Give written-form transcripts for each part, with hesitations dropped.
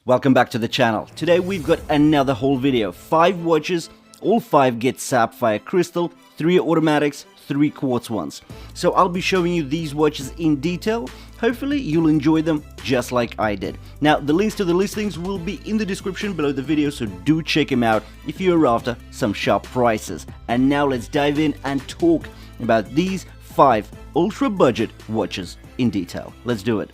Welcome back to the channel. Today we've got another haul video. 5 watches, all 5 get Sapphire crystal, 3 automatics, 3 quartz ones. So I'll be showing you these watches in detail. Hopefully you'll enjoy them just like I did. Now the links to the listings will be in the description below the video, so do check them out if you're after some sharp prices. And now let's dive in and talk about these 5 ultra budget watches in detail. Let's do it.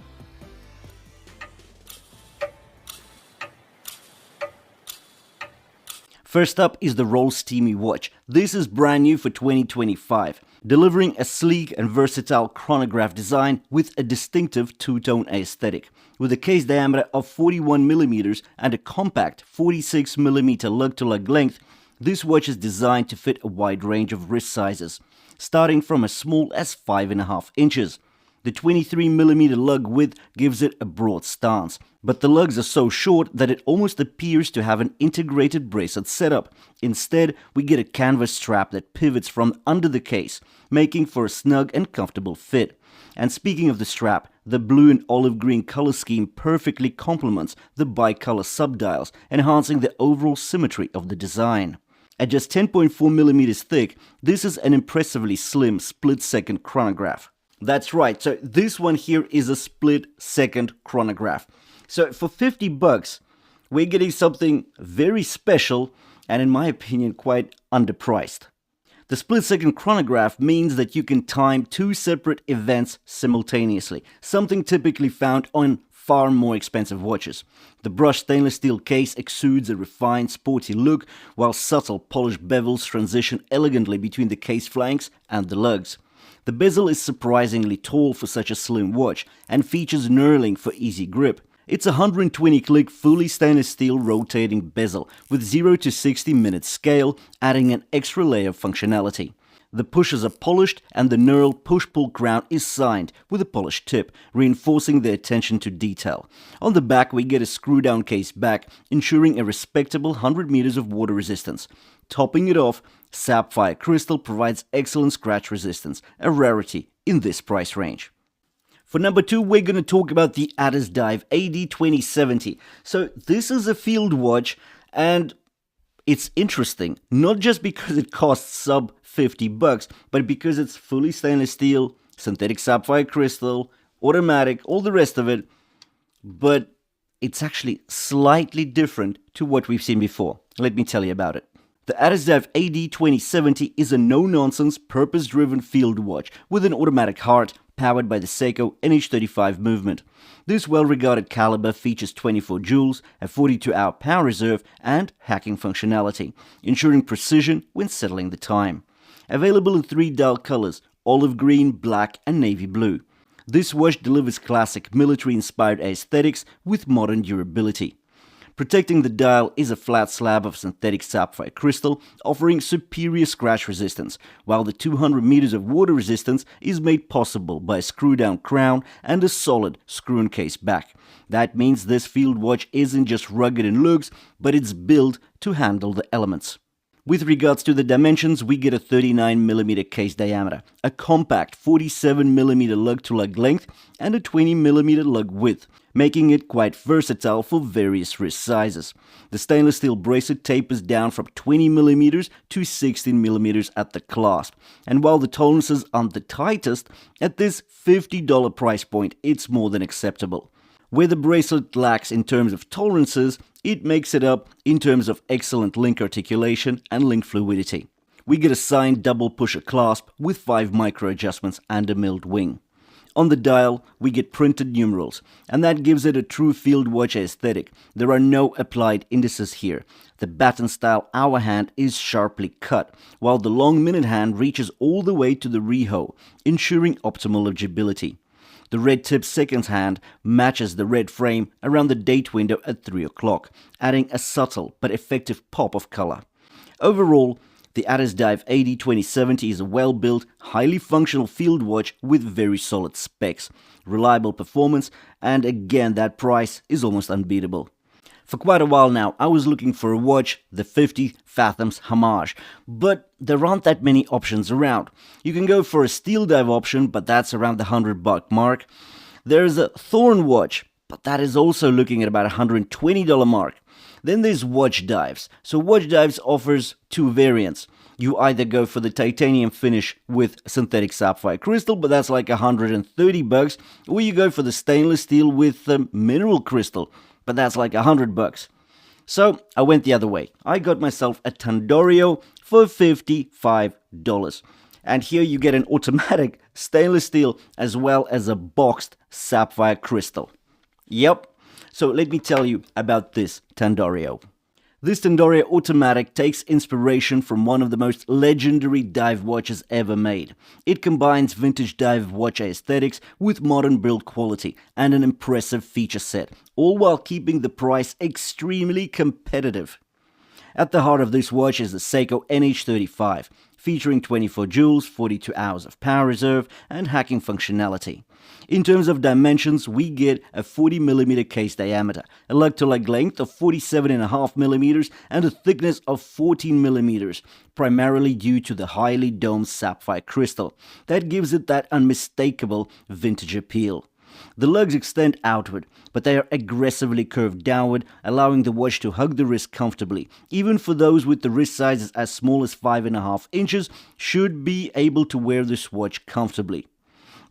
First up is the Rollsteamy watch. This is brand new for 2025, delivering a sleek and versatile chronograph design with a distinctive two-tone aesthetic. With a case diameter of 41mm and a compact 46mm lug-to-lug length, this watch is designed to fit a wide range of wrist sizes, starting from as small as 5.5 inches. The 23mm lug width gives it a broad stance, but the lugs are so short that it almost appears to have an integrated bracelet setup. Instead, we get a canvas strap that pivots from under the case, making for a snug and comfortable fit. And speaking of the strap, the blue and olive green color scheme perfectly complements the bicolor subdials, enhancing the overall symmetry of the design. At just 10.4mm thick, this is an impressively slim split-second chronograph. That's right, so this one here is a split-second chronograph. So for $50, we're getting something very special and, in my opinion, quite underpriced. The split-second chronograph means that you can time 2 separate events simultaneously, something typically found on far more expensive watches. The brushed stainless steel case exudes a refined, sporty look, while subtle, polished bezels transition elegantly between the case flanks and the lugs. The bezel is surprisingly tall for such a slim watch and features knurling for easy grip. It's a 120-click fully stainless steel rotating bezel with 0 to 60 minute scale, adding an extra layer of functionality. The pushers are polished and the knurled push-pull crown is signed with a polished tip, reinforcing the attention to detail. On the back we get a screw-down case back, ensuring a respectable 100 meters of water resistance. Topping it off, Sapphire crystal provides excellent scratch resistance, a rarity in this price range. For number 2, we're going to talk about the Addiesdive AD2070. So this is a field watch, and it's interesting, not just because it costs sub $50, but because it's fully stainless steel, synthetic sapphire crystal, automatic, all the rest of it, but it's actually slightly different to what we've seen before. Let me tell you about it. The Addiesdive AD2070 is a no-nonsense, purpose-driven field watch with an automatic heart powered by the Seiko NH35 movement. This well-regarded caliber features 24 joules, a 42-hour power reserve, and hacking functionality, ensuring precision when settling the time. Available in 3 dial colors: olive green, black, and navy blue. This watch delivers classic military-inspired aesthetics with modern durability. Protecting the dial is a flat slab of synthetic sapphire crystal, offering superior scratch resistance, while the 200 meters of water resistance is made possible by a screw-down crown and a solid screw-in case back. That means this field watch isn't just rugged in looks, but it's built to handle the elements. With regards to the dimensions, we get a 39mm case diameter, a compact 47mm lug-to-lug length, and a 20mm lug width, making it quite versatile for various wrist sizes. The stainless steel bracelet tapers down from 20mm to 16mm at the clasp, and while the tolerances aren't the tightest, at this $50 price point, it's more than acceptable. Where the bracelet lacks in terms of tolerances, it makes it up in terms of excellent link articulation and link fluidity. We get a signed double pusher clasp with 5 micro adjustments and a milled wing. On the dial, we get printed numerals, and that gives it a true field watch aesthetic. There are no applied indices here. The baton-style hour hand is sharply cut, while the long minute hand reaches all the way to the reho, ensuring optimal legibility. The red tip seconds hand matches the red frame around the date window at 3 o'clock, adding a subtle but effective pop of color. Overall, the Addiesdive AD2070 is a well-built, highly functional field watch with very solid specs, reliable performance, and again that price is almost unbeatable. For quite a while now, I was looking for a watch, the 50 Fathoms Homage, but there aren't that many options around. You can go for a steel dive option, but that's around the $100 mark. There's a Thorn watch, but that is also looking at about $120 mark. Then there's WatchDives. So WatchDives offers two variants. You either go for the titanium finish with synthetic sapphire crystal, but that's like $130, or you go for the stainless steel with mineral crystal, but that's like $100. So I went the other way. I got myself a Tandorio for $55. And here you get an automatic stainless steel as well as a boxed sapphire crystal. Yep. So let me tell you about this Tandorio. This Tandorio automatic takes inspiration from one of the most legendary dive watches ever made. It combines vintage dive watch aesthetics with modern build quality and an impressive feature set, all while keeping the price extremely competitive. At the heart of this watch is the Seiko NH35, featuring 24 joules, 42 hours of power reserve, and hacking functionality. In terms of dimensions, we get a 40mm case diameter, a lug-to-lug length of 47.5mm, and a thickness of 14mm, primarily due to the highly domed sapphire crystal. That gives it that unmistakable vintage appeal. The lugs extend outward, but they are aggressively curved downward, allowing the watch to hug the wrist comfortably. Even for those with the wrist sizes as small as 5.5 inches, should be able to wear this watch comfortably.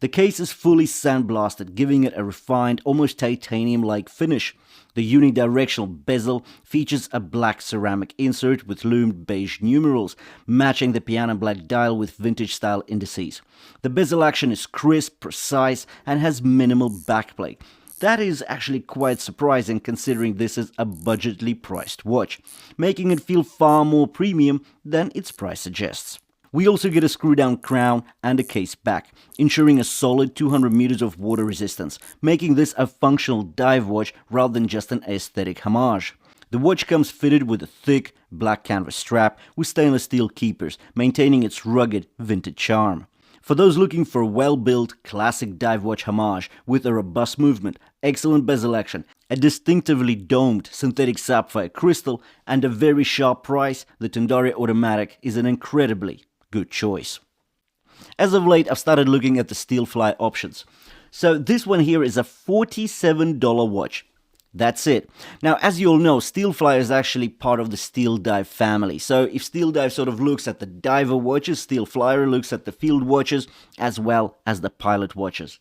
The case is fully sandblasted, giving it a refined, almost titanium-like finish. The unidirectional bezel features a black ceramic insert with loomed beige numerals, matching the piano black dial with vintage-style indices. The bezel action is crisp, precise, and has minimal backplate. That is actually quite surprising considering this is a budgetly priced watch, making it feel far more premium than its price suggests. We also get a screw-down crown and a case back, ensuring a solid 200 meters of water resistance, making this a functional dive watch rather than just an aesthetic homage. The watch comes fitted with a thick, black canvas strap with stainless steel keepers, maintaining its rugged, vintage charm. For those looking for a well-built, classic dive watch homage with a robust movement, excellent bezel action, a distinctively domed synthetic sapphire crystal, and a very sharp price, the Tandorio Automatic is an incredibly good choice. As of late, I've started looking at the Steelflyer options. So this one here is a $47 watch. That's it. Now, as you all know, Steelflyer is actually part of the Steeldive family. So if Steeldive sort of looks at the diver watches, Steelflyer looks at the field watches as well as the pilot watches.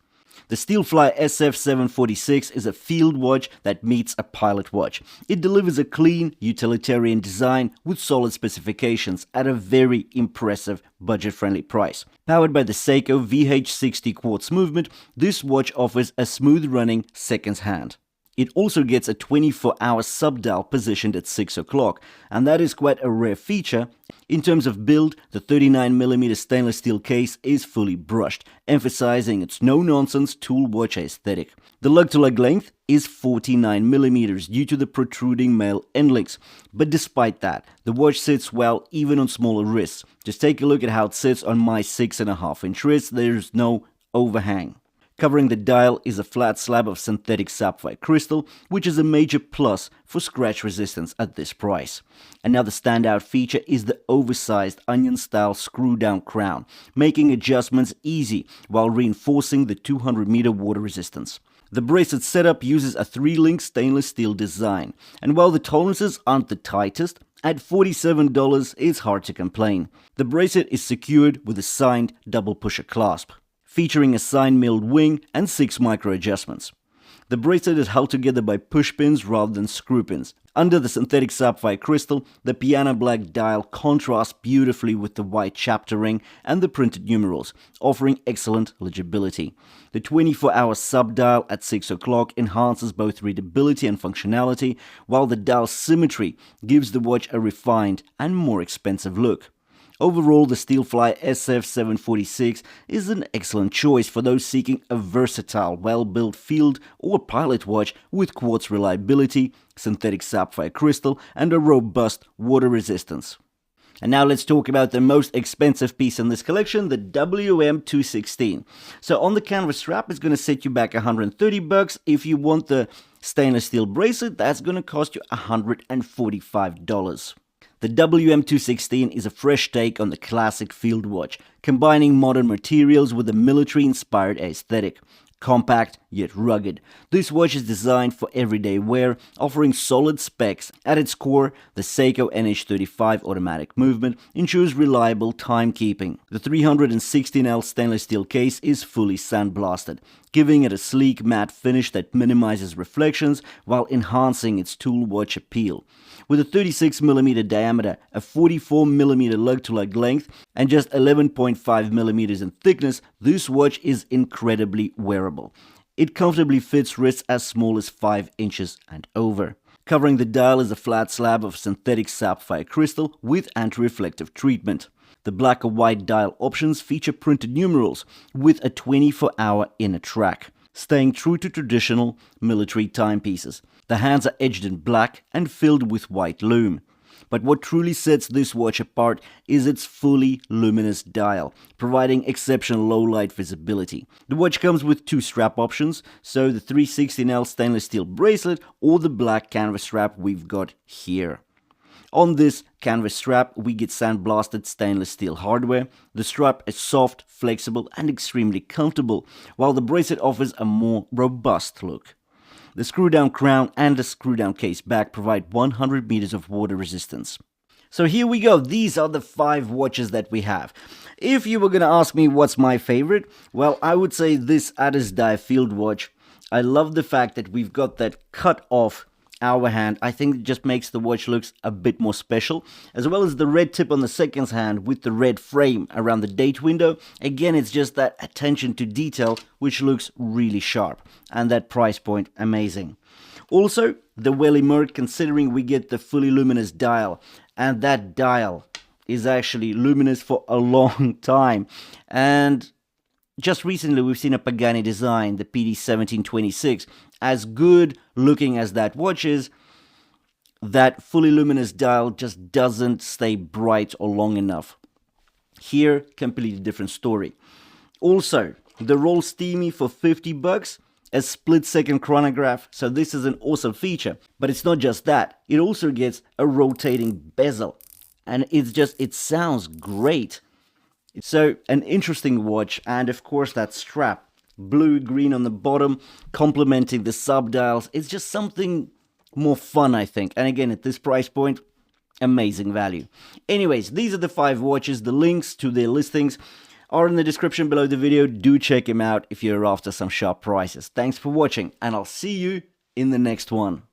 The Steelflyer SF746 is a field watch that meets a pilot watch. It delivers a clean, utilitarian design with solid specifications at a very impressive budget-friendly price. Powered by the Seiko VH60 quartz movement, this watch offers a smooth-running seconds hand. It also gets a 24-hour sub-dial positioned at 6 o'clock, and that is quite a rare feature. In terms of build, the 39mm stainless steel case is fully brushed, emphasizing its no-nonsense tool watch aesthetic. The lug-to-lug length is 49mm due to the protruding male end links, but despite that, the watch sits well even on smaller wrists. Just take a look at how it sits on my 6.5-inch wrist. There's no overhang. Covering the dial is a flat slab of synthetic sapphire crystal, which is a major plus for scratch resistance at this price. Another standout feature is the oversized onion-style screw-down crown, making adjustments easy while reinforcing the 200-meter water resistance. The bracelet setup uses a 3-link stainless steel design, and while the tolerances aren't the tightest, at $47 it's hard to complain. The bracelet is secured with a signed double pusher clasp, featuring a sign-milled wing and 6 micro adjustments. The bracelet is held together by push pins rather than screw pins. Under the synthetic sapphire crystal, the piano black dial contrasts beautifully with the white chapter ring and the printed numerals, offering excellent legibility. The 24-hour sub-dial at 6 o'clock enhances both readability and functionality, while the dial symmetry gives the watch a refined and more expensive look. Overall, the Steelflyer SF746 is an excellent choice for those seeking a versatile, well-built field or pilot watch with quartz reliability, synthetic sapphire crystal, and a robust water resistance. And now let's talk about the most expensive piece in this collection, the WM216. So on the canvas strap, it's going to set you back $130. If you want the stainless steel bracelet, that's going to cost you $145. The WM216 is a fresh take on the classic field watch, combining modern materials with a military-inspired aesthetic. Compact yet rugged. This watch is designed for everyday wear, offering solid specs. At its core, the Seiko NH35 automatic movement ensures reliable timekeeping. The 316L stainless steel case is fully sandblasted, giving it a sleek matte finish that minimizes reflections while enhancing its tool watch appeal. With a 36mm diameter, a 44mm lug-to-lug length, and just 11.5mm in thickness, this watch is incredibly wearable. It comfortably fits wrists as small as 5 inches and over. Covering the dial is a flat slab of synthetic sapphire crystal with anti-reflective treatment. The black or white dial options feature printed numerals with a 24-hour inner track, staying true to traditional military timepieces. The hands are edged in black and filled with white lume. But what truly sets this watch apart is its fully luminous dial, providing exceptional low light visibility. The watch comes with 2 strap options, so the 316L stainless steel bracelet or the black canvas strap we've got here. On this canvas strap, we get sandblasted stainless steel hardware. The strap is soft, flexible, and extremely comfortable, while the bracelet offers a more robust look. The screw-down crown and the screw-down case back provide 100 meters of water resistance. So here we go. These are the 5 watches that we have. If you were going to ask me what's my favorite, well, I would say this Addiesdive field watch. I love the fact that we've got that cut off hour hand. I think it just makes the watch looks a bit more special, as well as the red tip on the seconds hand with the red frame around the date window. Again, it's just that attention to detail which looks really sharp, and that price point amazing. Also, the welly merc, considering we get the fully luminous dial, and that dial is actually luminous for a long time. And just recently we've seen a Pagani design, the PD1726. As good looking as that watch is, that fully luminous dial just doesn't stay bright or long enough. Here, completely different story. Also, the Rollsteamy for $50, a split-second chronograph, so this is an awesome feature. But it's not just that, it also gets a rotating bezel, and it sounds great. So, an interesting watch, and of course that strap. Blue-green on the bottom, complementing the sub-dials. It's just something more fun, I think. And again, at this price point, amazing value. Anyways, these are the 5 watches. The links to their listings are in the description below the video. Do check them out if you're after some sharp prices. Thanks for watching, and I'll see you in the next one.